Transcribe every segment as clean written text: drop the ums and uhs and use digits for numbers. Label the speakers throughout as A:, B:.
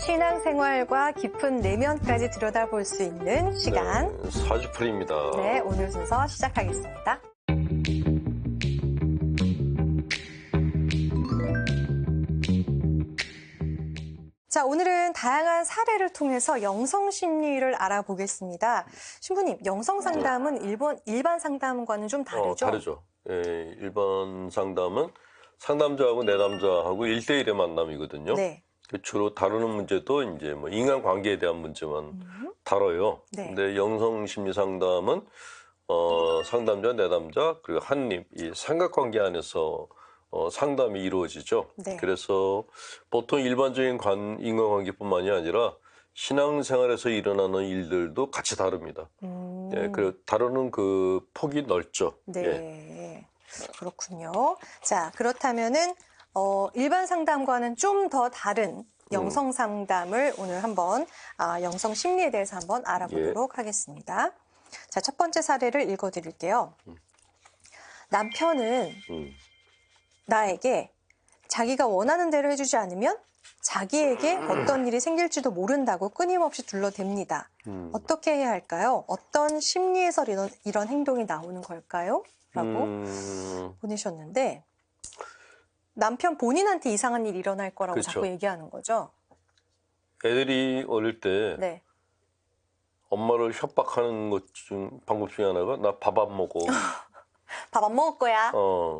A: 신앙생활과 깊은 내면까지 들여다볼 수 있는 시간.
B: 네, 사주풀이입니다.
A: 네, 오늘 순서 시작하겠습니다. 자, 오늘은 다양한 사례를 통해서 영성심리를 알아보겠습니다. 신부님, 영성상담은 일반 상담과는 좀 다르죠?
B: 다르죠. 예, 일반 상담은 상담자하고 내담자하고 1대1의 만남이거든요.
A: 네.
B: 주로 다루는 문제도 이제 뭐 인간관계에 대한 문제만 다뤄요.
A: 네.
B: 근데 영성심리 상담은 상담자, 내담자, 그리고 한입, 이 삼각관계 안에서 상담이 이루어지죠.
A: 네.
B: 그래서 보통 일반적인 인간관계뿐만이 아니라 신앙생활에서 일어나는 일들도 같이 다룹니다. 예, 다루는 그 폭이 넓죠.
A: 네.
B: 예.
A: 그렇군요. 자, 그렇다면은 일반 상담과는 좀 더 다른 영성 상담을 오늘 한번 영성 심리에 대해서 한번 알아보도록 하겠습니다. 자, 첫 번째 사례를 읽어드릴게요. 남편은 나에게 자기가 원하는 대로 해주지 않으면 자기에게 어떤 일이 생길지도 모른다고 끊임없이 둘러댑니다. 어떻게 해야 할까요? 어떤 심리에서 이런 행동이 나오는 걸까요? 라고 보내셨는데, 남편 본인한테 이상한 일이 일어날 거라고
B: 그렇죠.
A: 자꾸 얘기하는 거죠.
B: 애들이 어릴 때
A: 네.
B: 엄마를 협박하는 방법 중에 하나가 나 밥 안 먹어.
A: 밥 안 먹을 거야.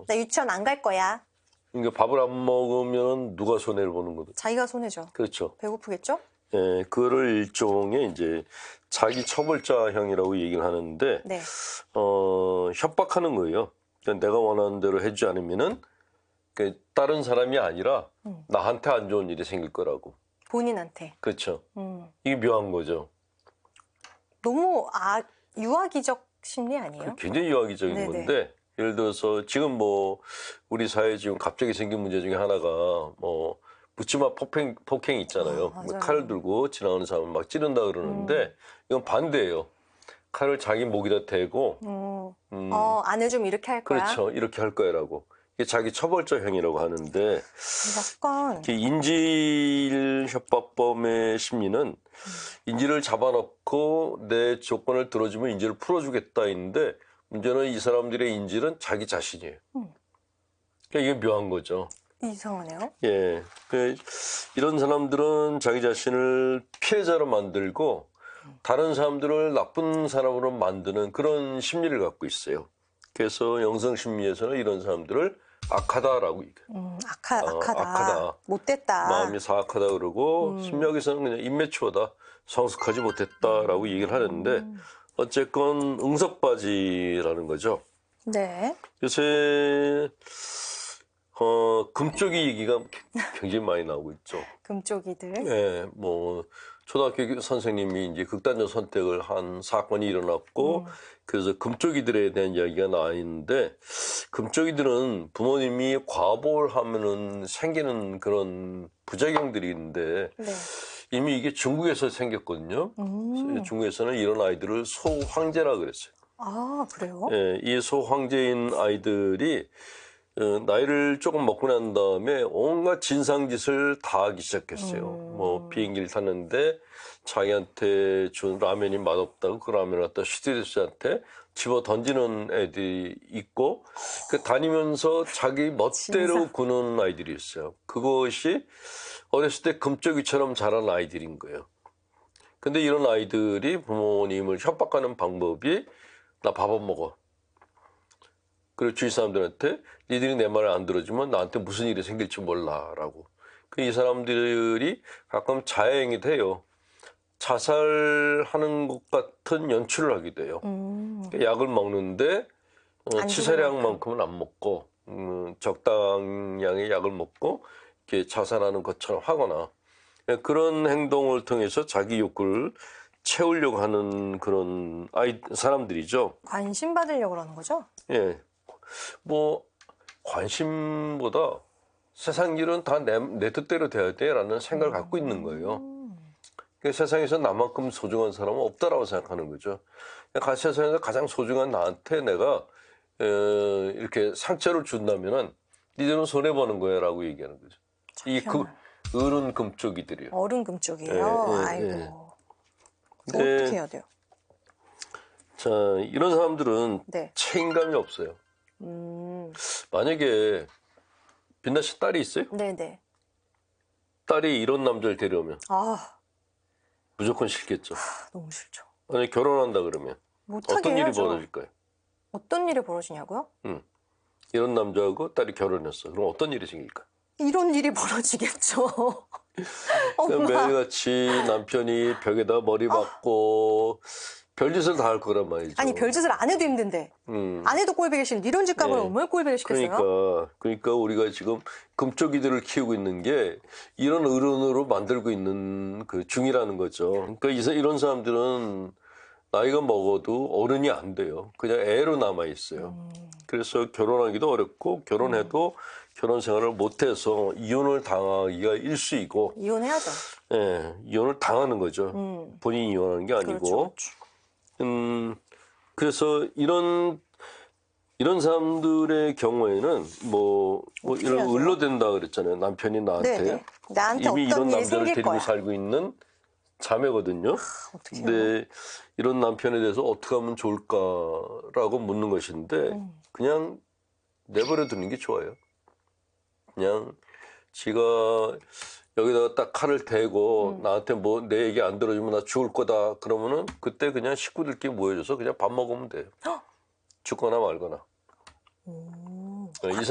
A: 나 유치원 안 갈 거야.
B: 그러니까 밥을 안 먹으면 누가 손해를 보는 거죠?
A: 자기가 손해죠.
B: 그렇죠.
A: 배고프겠죠?
B: 예, 그거를 일종의 이제 자기 처벌자형이라고 얘기를 하는데,
A: 네.
B: 협박하는 거예요. 그러니까 내가 원하는 대로 해주지 않으면은 다른 사람이 아니라 나한테 안 좋은 일이 생길 거라고.
A: 본인한테.
B: 그렇죠. 이게 묘한 거죠.
A: 너무 유아기적 심리 아니에요?
B: 굉장히 유아기적인
A: 네네.
B: 건데, 예를 들어서 지금 뭐 우리 사회에 지금 갑자기 생긴 문제 중에 하나가 뭐 묻지마 폭행 있잖아요.
A: 맞아요.
B: 칼을 들고 지나가는 사람을 막 찌른다 그러는데 이건 반대예요. 칼을 자기 목에다 대고
A: 안 해주면 이렇게 할 거야?
B: 그렇죠. 이렇게 할 거야라고. 이게 자기 처벌자형이라고 하는데,
A: 약간
B: 인질 협박범의 심리는 인질을 잡아놓고 내 조건을 들어주면 인질을 풀어주겠다인데, 문제는 이 사람들의 인질은 자기 자신이에요. 그러니까 이게 묘한 거죠.
A: 이상하네요.
B: 예, 이런 사람들은 자기 자신을 피해자로 만들고 다른 사람들을 나쁜 사람으로 만드는 그런 심리를 갖고 있어요. 그래서 영성심리에서는 이런 사람들을 악하다라고 얘기해요. 악하다.
A: 못됐다.
B: 마음이 사악하다 그러고 심리학에서는 그냥 임매추어다. 성숙하지 못했다라고 얘기를 하는데, 어쨌건 응석바지라는 거죠.
A: 네.
B: 요새 금쪽이 얘기가 굉장히 많이 나오고 있죠.
A: 금쪽이들.
B: 네, 뭐 초등학교 선생님이 이제 극단적 선택을 한 사건이 일어났고, 그래서 금쪽이들에 대한 이야기가 나와 있는데, 금쪽이들은 부모님이 과보를 하면은 생기는 그런 부작용들이 있는데,
A: 네.
B: 이미 이게 중국에서 생겼거든요. 중국에서는 이런 아이들을 소황제라 그랬어요.
A: 아, 그래요?
B: 예, 이 소황제인 아이들이 나이를 조금 먹고 난 다음에 온갖 진상짓을 다 하기 시작했어요. 뭐 비행기를 탔는데 자기한테 준 라면이 맛없다고 그 라면을 갖다 스튜어디스한테 집어 던지는 애들이 있고, 다니면서 자기 멋대로 구는 아이들이 있어요. 그것이 어렸을 때 금쪽이처럼 자란 아이들인 거예요. 근데 이런 아이들이 부모님을 협박하는 방법이 나 밥 안 먹어. 그리고 주위 사람들한테 니들이 내 말을 안 들어주면 나한테 무슨 일이 생길지 몰라라고. 이 사람들이 가끔 자해행위 돼요. 자살하는 것 같은 연출을 하게 돼요. 약을 먹는데 치사량만큼은 안 먹고 적당량의 약을 먹고 이렇게 자살하는 것처럼 하거나, 그런 행동을 통해서 자기 욕구를 채우려고 하는 그런 사람들이죠.
A: 관심 받으려고 그러는 거죠?
B: 예. 뭐 관심보다 세상 일은 다 내 뜻대로 돼야 돼라는 생각을 갖고 있는 거예요. 세상에서 나만큼 소중한 사람은 없다라고 생각하는 거죠. 세상에서 가장 소중한 나한테 내가 이렇게 상처를 준다면은 니들은 손해 보는 거야라고 얘기하는 거죠. 어른 금쪽이들이요.
A: 어른금 쪽이에요.
B: 예, 예,
A: 아이고.
B: 예.
A: 어떻게
B: 근데
A: 해야 돼요?
B: 자, 이런 사람들은
A: 네.
B: 책임감이 없어요.
A: 음.
B: 만약에 빛나 씨 딸이 있어요?
A: 네네.
B: 딸이 이런 남자를 데려오면
A: 아,
B: 무조건 싫겠죠.
A: 너무 싫죠.
B: 만약에 결혼한다 그러면
A: 못하게
B: 어떤 일이
A: 해야죠.
B: 벌어질까요?
A: 어떤 일이 벌어지냐고요?
B: 이런 남자하고 딸이 결혼했어. 그럼 어떤 일이 생길까?
A: 이런 일이 벌어지겠죠.
B: 그러니까
A: 엄마.
B: 매일같이 남편이 벽에다 머리 박고 별짓을 다 할 거란 말이죠.
A: 아니, 별짓을 안 해도 힘든데.
B: 음.
A: 안 해도 꼴보기 싫은 이런 집값을
B: 네.
A: 얼마나 꼴보기 싫겠어요?
B: 그러니까 우리가 지금 금쪽이들을 키우고 있는 게 이런 어른으로 만들고 있는 그 중이라는 거죠. 그러니까 이런 사람들은 나이가 먹어도 어른이 안 돼요. 그냥 애로 남아 있어요. 그래서 결혼하기도 어렵고 결혼해도 결혼 생활을 못해서 이혼을 당하기가 일수이고,
A: 이혼해야죠.
B: 예, 이혼을 당하는 거죠. 본인이 이혼하는 게 아니고.
A: 그렇죠, 그렇죠.
B: 그래서 이런 사람들의 경우에는 이런
A: 해야죠?
B: 을로된다 그랬잖아요. 남편이 나한테.
A: 네네. 나한테
B: 이미
A: 어떤
B: 이런
A: 일이
B: 남자를
A: 생길
B: 데리고
A: 거야.
B: 살고 있는 자매거든요.
A: 어떻게 해요?
B: 근데 이런 남편에 대해서 어떻게 하면 좋을까라고 묻는 것인데 그냥 내버려 두는 게 좋아요. 그냥 지가 여기다가 딱 칼을 대고 나한테 뭐 내 얘기 안 들어주면 나 죽을 거다 그러면은 그때 그냥 식구들끼리 모여줘서 그냥 밥 먹으면 돼요. 죽거나 말거나.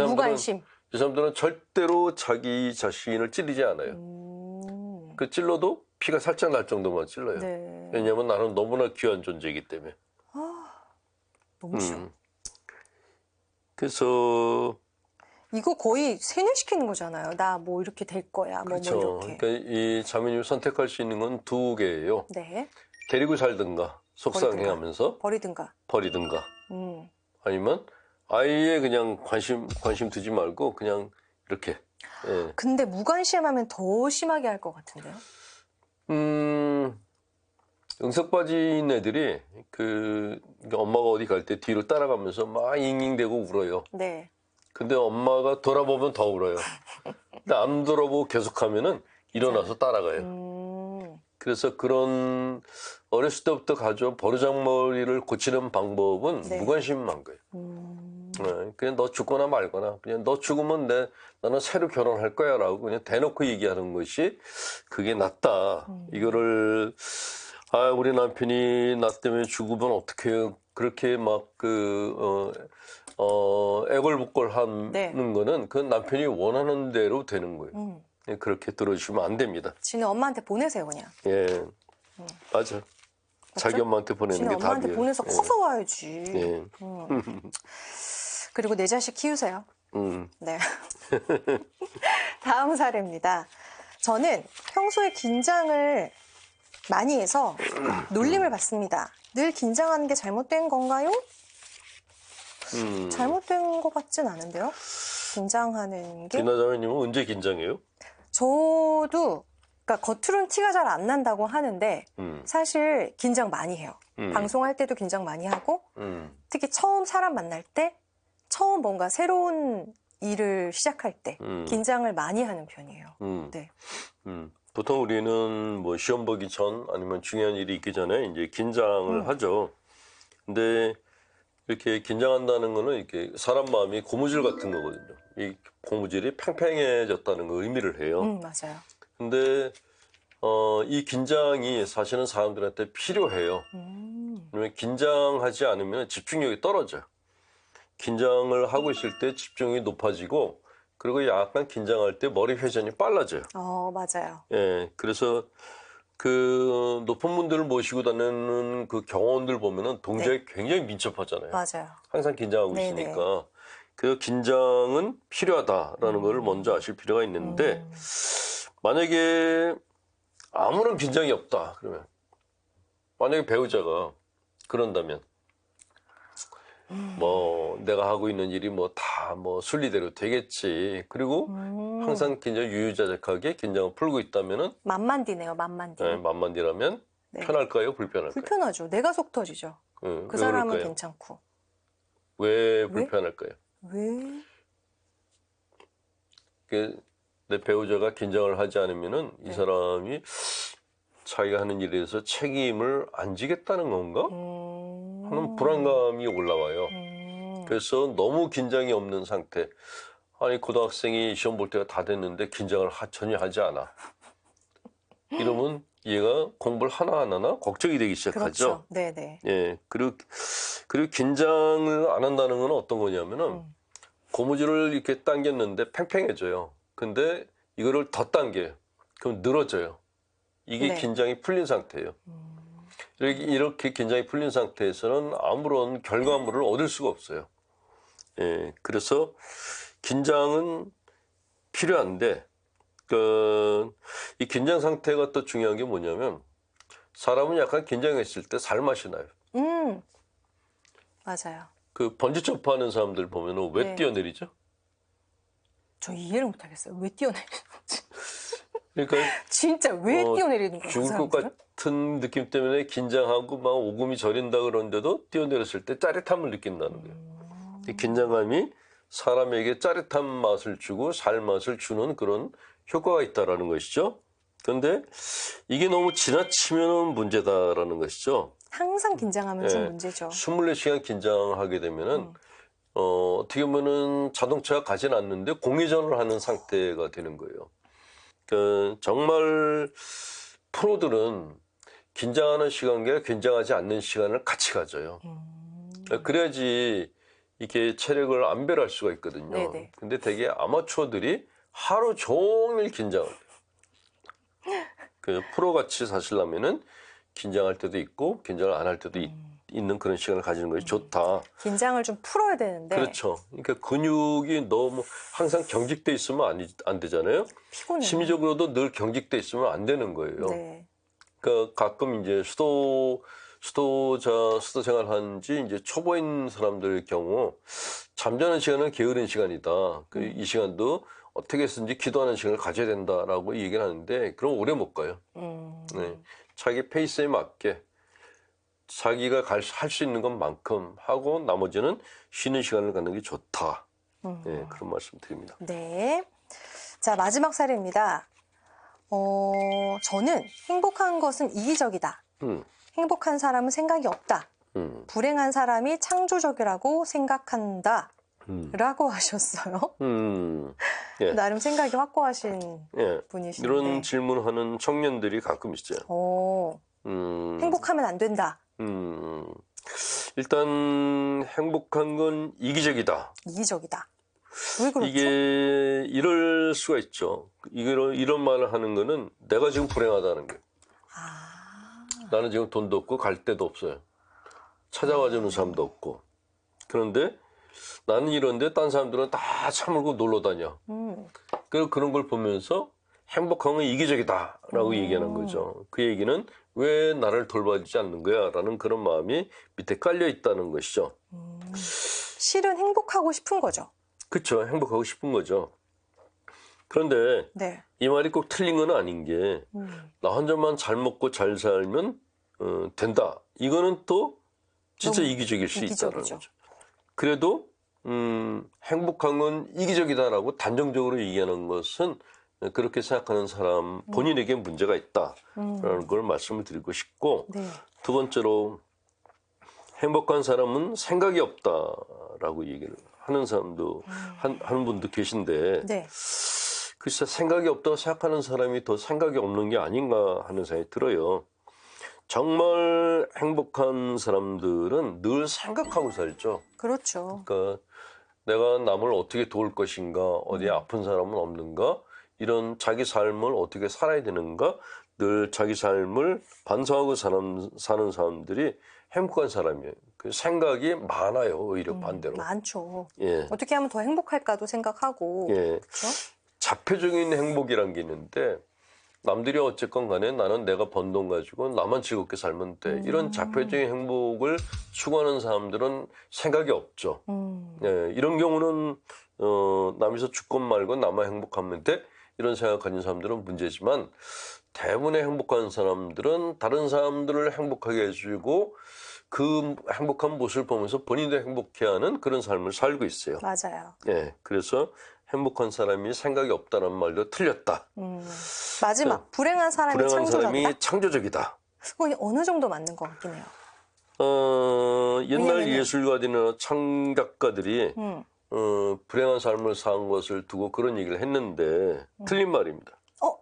A: 무관심.
B: 이 사람들은 절대로 자기 자신을 찌르지 않아요. 그 찔러도 피가 살짝 날 정도만 찔러요.
A: 네.
B: 왜냐하면 나는 너무나 귀한 존재이기 때문에.
A: 너무 싫어.
B: 그래서
A: 이거 거의 세뇌시키는 거잖아요. 나 뭐 이렇게 될 거야.
B: 그렇죠.
A: 뭐 이렇게.
B: 그러니까 이 자매님이 선택할 수 있는 건 두 개예요.
A: 네.
B: 데리고 살든가 속상해하면서
A: 버리든가.
B: 버리든가
A: 음.
B: 아니면 아예 그냥 관심 두지 말고 그냥 이렇게. 예.
A: 근데 무관심하면 더 심하게 할 것 같은데요.
B: 응석 빠진 애들이 엄마가 어디 갈 때 뒤로 따라가면서 막 잉잉대고 울어요.
A: 네.
B: 근데 엄마가 돌아보면 더 울어요. 근데 안 돌아보고 계속하면은 일어나서 따라가요. 그래서 그런 어렸을 때부터 가져온 버르장머리를 고치는 방법은
A: 네.
B: 무관심한 거예요. 그냥 너 죽거나 말거나 그냥 너 죽으면 나는 새로 결혼할 거야라고 그냥 대놓고 얘기하는 것이 그게 낫다. 이거를 우리 남편이 나 때문에 죽으면 어떡해요. 그렇게 막 애걸복걸 하는
A: 네.
B: 거는 그 남편이 원하는 대로 되는 거예요. 그렇게 들어주시면 안 됩니다.
A: 지는 엄마한테 보내세요, 그냥.
B: 예, 맞아. 자기 엄마한테 보내는
A: 지는
B: 게
A: 엄마한테
B: 답이에요.
A: 보내서 커서 와야지.
B: 예.
A: 그리고 내 자식 키우세요.
B: 음.
A: 네. 다음 사례입니다. 저는 평소에 긴장을 많이 해서 놀림을 받습니다. 늘 긴장하는 게 잘못된 건가요? 잘못된 것 같진 않은데요. 긴장하는 게
B: 비나자매님은 언제 긴장해요?
A: 저도 그러니까 겉으로는 티가 잘 안 난다고 하는데 사실 긴장 많이 해요. 방송할 때도 긴장 많이 하고 특히 처음 사람 만날 때 처음 뭔가 새로운 일을 시작할 때 긴장을 많이 하는 편이에요. 네.
B: 보통 우리는 뭐 시험 보기 전 아니면 중요한 일이 있기 전에 이제 긴장을 하죠. 근데 이렇게 긴장한다는 거는 이렇게 사람 마음이 고무줄 같은 거거든요. 이 고무줄이 팽팽해졌다는 거 의미를 해요.
A: 맞아요.
B: 근데 이 긴장이 사실은 사람들한테 필요해요. 왜냐면 긴장하지 않으면 집중력이 떨어져요. 긴장을 하고 있을 때 집중이 높아지고 그리고 약간 긴장할 때 머리 회전이 빨라져요.
A: 맞아요.
B: 예, 그래서 그 높은 분들을 모시고 다니는 그 경호원들 보면은 동작이 굉장히 민첩하잖아요.
A: 맞아요.
B: 항상 긴장하고
A: 네네.
B: 있으니까. 그 긴장은 필요하다라는 걸 먼저 아실 필요가 있는데 만약에 아무런 긴장이 없다 그러면 만약에 배우자가 그런다면 뭐 내가 하고 있는 일이 뭐 다 뭐 순리대로 되겠지. 그리고 항상 굉장히 유유자적하게 긴장을 풀고 있다면은
A: 만만디네요, 만만디.
B: 네, 만만디라면
A: 네.
B: 편할까요, 불편할까요?
A: 불편하죠. 내가 속 터지죠.
B: 네,
A: 그
B: 왜
A: 사람은
B: 그럴까요?
A: 괜찮고.
B: 왜 불편할까요?
A: 왜?
B: 그 내 배우자가 긴장을 하지 않으면은 이 사람이 자기가 하는 일에 대해서 책임을 안 지겠다는 건가? 하는 불안감이 올라와요. 그래서 너무 긴장이 없는 상태. 아니 고등학생이 시험 볼 때가 다 됐는데 긴장을 전혀 하지 않아. 이러면 얘가 공부를 하나 걱정이 되기 시작하죠.
A: 그렇죠. 네네.
B: 예, 그리고 긴장을 안 한다는 건 어떤 거냐면은 고무줄을 이렇게 당겼는데 팽팽해져요. 근데 이거를 더 당겨요. 그럼 늘어져요. 이게
A: 네.
B: 긴장이 풀린 상태예요. 이렇게 긴장이 풀린 상태에서는 아무런 결과물을 얻을 수가 없어요. 예, 그래서 긴장은 필요한데 이 긴장 상태가 또 중요한 게 뭐냐면 사람은 약간 긴장했을 때 살맛이 나요.
A: 맞아요.
B: 그 번지 점프하는 사람들 보면은 왜
A: 네.
B: 뛰어내리죠?
A: 저 이해를 못하겠어요. 왜 뛰어내리는 건지.
B: 그러니까
A: 진짜 왜 뛰어내리는 거예요?
B: 죽을 것 같은 느낌 때문에 긴장하고 막 오금이 저린다 그러는데도 뛰어내렸을 때 짜릿함을 느낀다는 거예요. 이 긴장감이 사람에게 짜릿한 맛을 주고 살맛을 주는 그런 효과가 있다라는 것이죠. 그런데 이게 너무 지나치면 문제다라는 것이죠.
A: 항상 긴장하면 좀
B: 예,
A: 문제죠.
B: 24시간 긴장하게 되면은 어떻게 보면은 자동차가 가진 않는데 공회전을 하는 상태가 되는 거예요. 정말 프로들은 긴장하는 시간과 긴장하지 않는 시간을 같이 가져요. 그래야지 이게 체력을 안배할 수가 있거든요.
A: 네네.
B: 근데 되게 아마추어들이 하루 종일 긴장을 해요. 프로같이 사시려면은 긴장할 때도 있고 긴장을 안 할 때도 있는 그런 시간을 가지는 것이 좋다.
A: 긴장을 좀 풀어야 되는데.
B: 그렇죠. 그러니까 근육이 너무 항상 경직돼 있으면 안 되잖아요.
A: 피곤해요.
B: 심리적으로도 늘 경직돼 있으면 안 되는 거예요.
A: 네.
B: 그러니까 가끔 이제 수도 생활한 지 이제 초보인 사람들 경우 잠자는 시간은 게으른 시간이다. 이 시간도 어떻게 해서든지 기도하는 시간을 가져야 된다라고 얘기를 하는데 그럼 오래 못 가요. 네. 자기 페이스에 맞게 자기가 할 수 있는 것만큼 하고 나머지는 쉬는 시간을 갖는 게 좋다. 네, 그런 말씀 드립니다.
A: 네. 자, 마지막 사례입니다. 저는 행복한 것은 이기적이다. 행복한 사람은 생각이 없다. 불행한 사람이 창조적이라고 생각한다. 라고 하셨어요.
B: 예.
A: 나름 생각이 확고하신
B: 예.
A: 분이신데.
B: 이런 질문하는 청년들이 가끔 있어요.
A: 행복하면 안 된다.
B: 일단 행복한 건 이기적이다.
A: 이기적이다. 왜 그렇죠?
B: 이게 이럴 수가 있죠. 이런 말을 하는 거는 내가 지금 불행하다는 거예요. 나는 지금 돈도 없고 갈 데도 없어요. 찾아와 주는 사람도 없고. 그런데 나는 이런데 딴 사람들은 다 차물고 놀러 다녀. 그런 걸 보면서 행복한 건 이기적이다라고 얘기하는 거죠. 그 얘기는 왜 나를 돌봐주지 않는 거야? 라는 그런 마음이 밑에 깔려 있다는 것이죠.
A: 실은 행복하고 싶은 거죠.
B: 그렇죠. 행복하고 싶은 거죠. 그런데
A: 네.
B: 이 말이 꼭 틀린 건 아닌 게 나 혼자만 잘 먹고 잘 살면 된다. 이거는 또 진짜 이기적일 수 있다는 거죠. 그래도 행복한 건 이기적이다라고 단정적으로 얘기하는 것은 그렇게 생각하는 사람 본인에게 문제가 있다라는 걸 말씀을 드리고 싶고
A: 네.
B: 두 번째로 행복한 사람은 생각이 없다라고 얘기를 하는 사람도 하는 분도 계신데
A: 네.
B: 글쎄 생각이 없다고 생각하는 사람이 더 생각이 없는 게 아닌가 하는 생각이 들어요. 정말 행복한 사람들은 늘 생각하고 살죠.
A: 그렇죠.
B: 그러니까 내가 남을 어떻게 도울 것인가, 어디에 아픈 사람은 없는가, 이런 자기 삶을 어떻게 살아야 되는가, 늘 자기 삶을 반성하고 사는 사람들이 행복한 사람이에요. 그 생각이 많아요, 오히려 반대로.
A: 많죠.
B: 예.
A: 어떻게 하면 더 행복할까도 생각하고.
B: 예.
A: 그렇죠?
B: 자폐적인 행복이란 게 있는데 남들이 어쨌건 간에 나는 내가 번 돈 가지고 나만 즐겁게 살면 돼. 이런 자폐적인 행복을 추구하는 사람들은 생각이 없죠. 예, 이런 경우는 남에서 주권 말고 나만 행복하면 돼. 이런 생각 가진 사람들은 문제지만 대부분의 행복한 사람들은 다른 사람들을 행복하게 해주고 그 행복한 모습을 보면서 본인도 행복해하는 그런 삶을 살고 있어요.
A: 맞아요.
B: 예, 그래서 행복한 사람이 생각이 없다는 말도 틀렸다.
A: 마지막 불행한 사람이
B: 불행한
A: 창조적이다.
B: 사람이 창조적이다.
A: 그건 어느 정도 맞는 것 같긴 해요.
B: 옛날
A: 왜냐면은-
B: 예술가들이나 창작가들이 불행한 삶을 산 것을 두고 그런 얘기를 했는데 틀린 말입니다.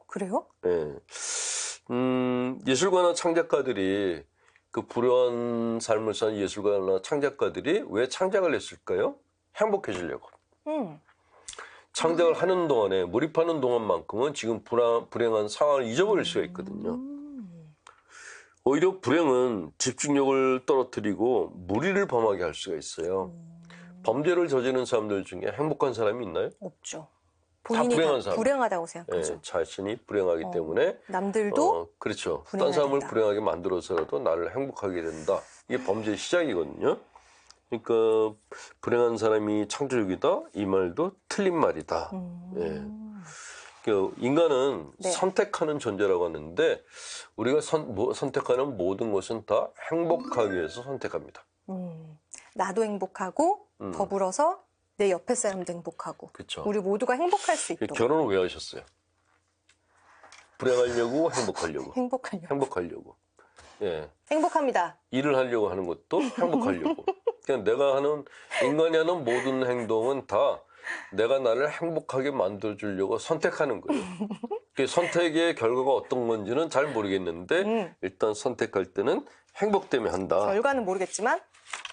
A: 그래요?
B: 예. 예술가나 창작가들이 그 불행한 삶을 산 예술가나 창작가들이 왜 창작을 했을까요? 행복해지려고. 창작을 하는 동안에 몰입하는 동안만큼은 지금 불행한 상황을 잊어버릴 수가 있거든요. 오히려 불행은 집중력을 떨어뜨리고 무리를 범하게 할 수가 있어요. 범죄를 저지르는 사람들 중에 행복한 사람이 있나요?
A: 없죠.
B: 다
A: 본인이
B: 불행한
A: 다
B: 사람.
A: 불행하다고
B: 예,
A: 생각하죠.
B: 자신이 불행하기 때문에
A: 남들도
B: 그렇죠. 딴
A: 불행해야
B: 사람을
A: 된다.
B: 불행하게 만들어서라도 나를 행복하게 된다. 이게 범죄의 시작이거든요. 그러니까 불행한 사람이 창조적이다 이 말도 틀린 말이다. 예. 그 인간은
A: 네.
B: 선택하는 존재라고 하는데 우리가 선택하는 모든 것은 다 행복하기 위해서 선택합니다.
A: 나도 행복하고 더불어서 내 옆에 사람도 행복하고
B: 그렇죠.
A: 우리 모두가 행복할 수 있도록
B: 결혼을 왜 하셨어요? 불행하려고 행복하려고.
A: 행복하려고.
B: 행복하려고. 예.
A: 행복합니다.
B: 일을 하려고 하는 것도 행복하려고. 그냥 내가 하는 인간이 하는 모든 행동은 다 내가 나를 행복하게 만들어주려고 선택하는 거예요. 그 선택의 결과가 어떤 건지는 잘 모르겠는데 일단 선택할 때는 행복 때문에 한다.
A: 결과는 모르겠지만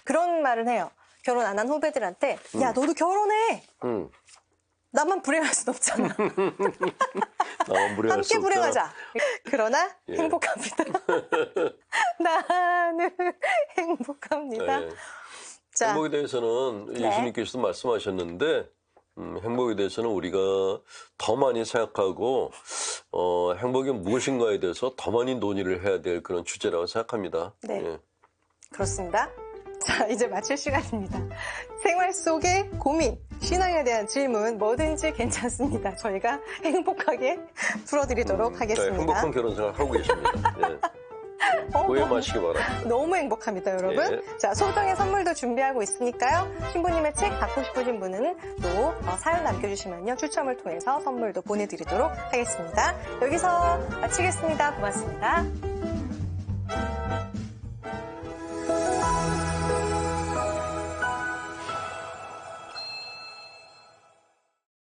A: 그런 말은 해요. 결혼 안 한 후배들한테 야 너도 결혼해. 나만 불행할 순 없잖아.
B: 나만 불행할 수
A: 함께
B: 없잖아.
A: 불행하자. 그러나
B: 예.
A: 행복합니다. 나는 행복합니다.
B: 예.
A: 자,
B: 행복에 대해서는
A: 네.
B: 예수님께서도 말씀하셨는데 행복에 대해서는 우리가 더 많이 생각하고 행복이 무엇인가에 대해서 더 많이 논의를 해야 될 그런 주제라고 생각합니다.
A: 네.
B: 예.
A: 그렇습니다. 자, 이제 마칠 시간입니다. 생활 속의 고민, 신앙에 대한 질문 뭐든지 괜찮습니다. 저희가 행복하게 풀어드리도록 하겠습니다.
B: 행복한 결혼 생활 하고 계십니다. 예. 오해 마시기 바랍니다.
A: 너무 행복합니다, 여러분.
B: 예.
A: 자, 소정의 선물도 준비하고 있으니까요. 신부님의 책 받고 싶으신 분은 또 사연 남겨주시면요. 추첨을 통해서 선물도 보내드리도록 하겠습니다. 여기서 마치겠습니다. 고맙습니다.